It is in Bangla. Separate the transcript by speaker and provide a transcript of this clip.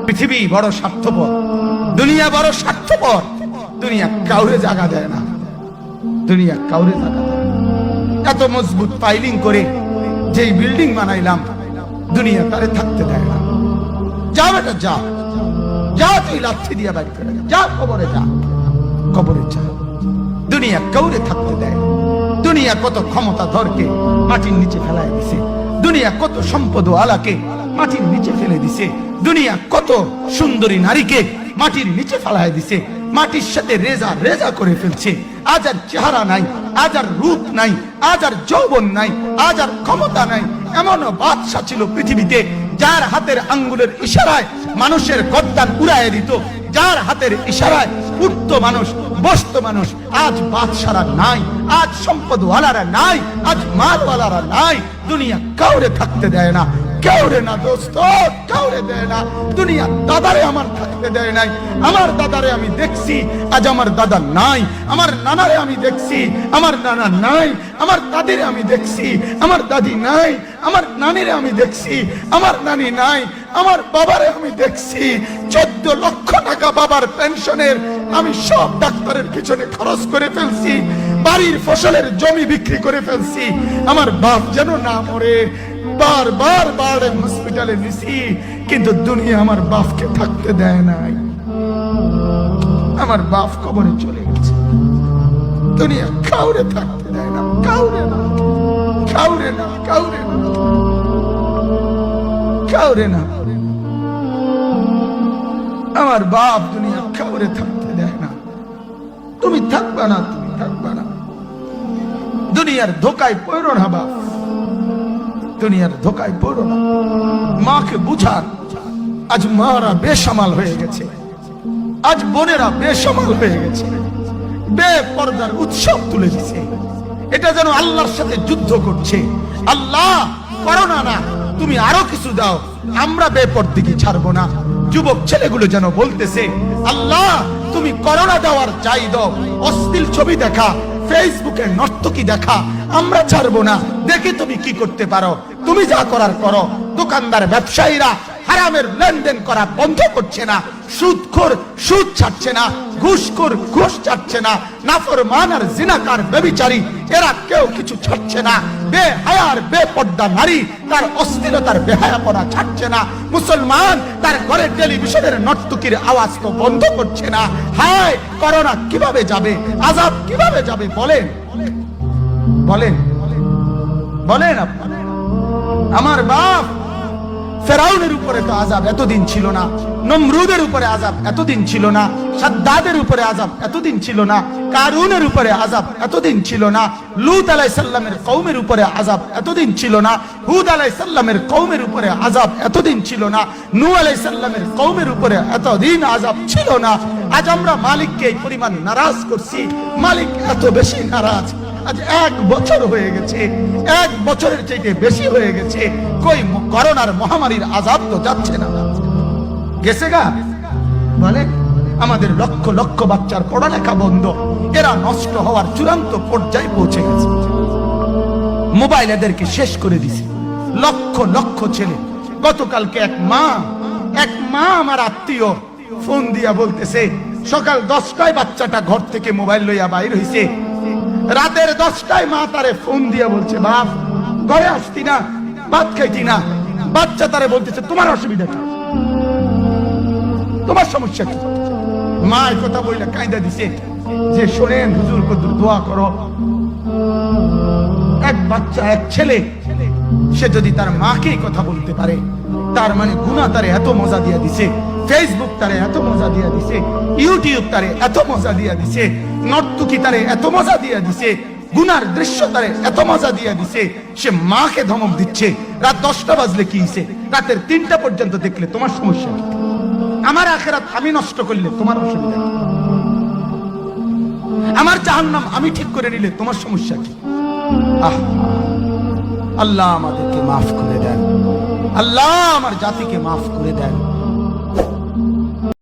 Speaker 1: পৃথিবী বড় স্বার্থপর, দুনিয়া বড় স্বার্থপর। দুনিয়া কাউরে জায়গা দেয় না, দুনিয়া কাউরে জায়গা দেয় না। এত মজবুত পাইলিং করে যেই বিল্ডিং বানাইলাম, দুনিয়া তারে থাকতে দেয় না। যা বেটা যা, যা তুই লাথি দিয়া বাইর করে যা, কবরে যা, কবরে যা। দুনিয়া কাউরে থাকতে দেয়। দুনিয়া কত ক্ষমতা ধরকে মাটির নিচে ফেলায় দিছে, দুনিয়া কত সম্পদ আলাকে মাটির নিচে ফেলে দিছে, দুনিয়া কত সুন্দরী নারীকে মাটির নিচে ফেলায় দিছে, মাটির সাথে রেজা রেজা করে ফেলছে। আজ আর চেহারা নাই, আজ আর রূপ নাই, আজ আর যৌবন নাই, আজ আর ক্ষমতা নাই। এমন বাদশা ছিল পৃথিবীতে যার হাতের আঙ্গুলের ইশারায় মানুষের গর্দান উড়াইয়া দিত, যার হাতের ইশারায় উঠত মানুষ, বসত মানুষ। আজ বাদশারা নাই, আজ সম্পদওয়ালারা নাই, আজ মালওয়ালারা নাই। দুনিয়া কাউরে থাকতে দেয় না, কাউরে না দোস্ত, কাউরে দেয় না। দুনিয়া দাদারে আমার থাকতে দেয় নাই। আমার দাদারে আমি দেখছি, আজ আমার দাদা নাই। আমার নানারে আমি দেখছি, আমার নানা নাই। আমার দাদিরে আমি দেখছি, আমার দাদি নাই। আমার নানিরে আমি দেখছি, আমার নানি নাই। আমার বাবারে আমি দেখছি, 14 লক্ষ টাকা বাবার পেনশনের আমি সব ডাক্তারের পিছনে খরচ করে ফেলছি, বাড়ির ফসলের জমি বিক্রি করে ফেলছি। আমার বাপ যেন না মরে বারবার বারে হসপিটালে নিছি, কিন্তু দুনিয়া আমার বাপকে থাকতে দেয় নাই। আমার বাপ কবরে চলে গেছে, দুনিয়া কাউরে থাকতে দেয় না, কাউরে না, কাউরে না, কাউরে না, কাউরে না। আমার বাপ দুনিয়া কাউরে থাকতে দেয় না। তুমি থাকবা না, তুমি থাকবা না। দুনিয়ার ধোকায় পড়ো না বাপ, দুনিয়ার ধোকায় পড়ো না। মাকে বুঝান, আজ মারা বেসামাল হয়ে গেছে, আজ বোনেরা বেসামাল হয়ে গেছে, বেপরদার উৎসব তুলে দিছে। এটা যেন আল্লাহর সাথে যুদ্ধ করছে। আল্লাহ করোনা না, তুমি আরো কিছু দাও, আমরা বেপরদিকে ছাড়বো না। যুবক ছেলেগুলো যেন বলতেছে, আল্লাহ তুমি করোনা দেওয়ার চাই দাও, অশ্লীল ছবি দেখা, ফেসবুকে নর্তকী দেখা আমরা ছাড়বো না। দেখে তুমি কি করতে পারো, তুমি যা করার করো। দোকানদার ব্যবসায়ীরা হারামের লেনদেন করা বন্ধ করছে না, সুদখোর সুদ ছাড়ছে না, ঘুষখোর ঘুষ ছাড়ছে না, নাফরমান আর জিনাকার ব্যভিচারী এরা কেউ কিছু ছাড়ছে না। বেহায়ার বেপর্দা নারী তার অস্থিরতার বেহায়াপনা ছাড়ছে না। মুসলমান তার ঘরে টেলিভিশনের নর্তকীর আওয়াজ তো বন্ধ করছে না। হায় করোনা কিভাবে যাবে, আযাব কিভাবে যাবে বলেন, বলেন, বলেন আপনারা। আমার বাপ ফেরাউনের উপরে তো আযাব এতদিন ছিল না, নমরুদের উপরে আযাব এতদিন ছিল না, সাদ্দাদের উপরে আযাব এতদিন ছিল না, কারুনের উপরে আযাব এতদিন ছিল না, লূত আলাইহিস সালামের কওমের উপরে আযাব এতদিন ছিল না, হুদ আলাইহিস সালামের কওমের উপরে আযাব এতদিন ছিল না, নূহ আলাইহিস সালামের কওমের উপরে এতদিন আযাব ছিল না। আজ আমরা মালিককে এই পরিমাণ নারাজ করছি, মালিক এত বেশি নারাজ। আজ 1 বছর হয়ে গেছে, 1 বছরের চাইতে বেশি হয়ে গেছে, কই করোনার মহামারীর আযাব তো যাচ্ছে না, গেছে গা বলে। আমাদের লক্ষ লক্ষ বাচ্চার পড়ালেখা বন্ধ, এরা নষ্ট হওয়ার চূড়ান্ত পর্যায়ে পৌঁছে গেছে। মোবাইল এদেরকে শেষ করে দিছে, লক্ষ লক্ষ ছেলে। গতকালকে এক মা আমার আত্মীয় ফোন দিয়া বলতেছে, সকাল 10টায় বাচ্চাটা ঘর থেকে মোবাইল লইয়া বাইর হইছে, রাতের 10টায় মা তারে ফোন দিয়া বলছে, বাপ ঘরে আসতি না, ভাত খাইতি না। বাচ্চা তারে বলতেছে, তোমার অসুবিধা কি, তোমার সমস্যা কি? মা এই কথা বইলা কাঁদা দিছে যে, শোনেন হুজুর কদ্দুর দোয়া করো। এক বাচ্চা, এক ছেলে, সে যদি তার মাকে কথা বলতে পারে, তার মানে গুনাহ তারে এত মজা দিয়া দিছে, ফেসবুক তারে এত মজা দিয়া দিছে, ইউটিউব তারে এত মজা দিয়া দিছে, নর্তকী তারে এত মজা দিয়া দিছে, গুনার দৃশ্য তারে এত মজা দিয়া দিছে, সে মাকে ধমক দিচ্ছে। রাত 10টা বাজলে কি হইছে, রাতের 3টা পর্যন্ত দেখলে তোমার সমস্যা কি? আমার আখিরাত আমি নষ্ট করলে তোমার অসুবিধা কি? আমার জাহান্নাম আমি ঠিক করে নিলে তোমার সমস্যা কি? আল্লাহ আমাদেরকে মাফ করে দেন, আল্লাহ আমার জাতিকে মাফ করে দেন।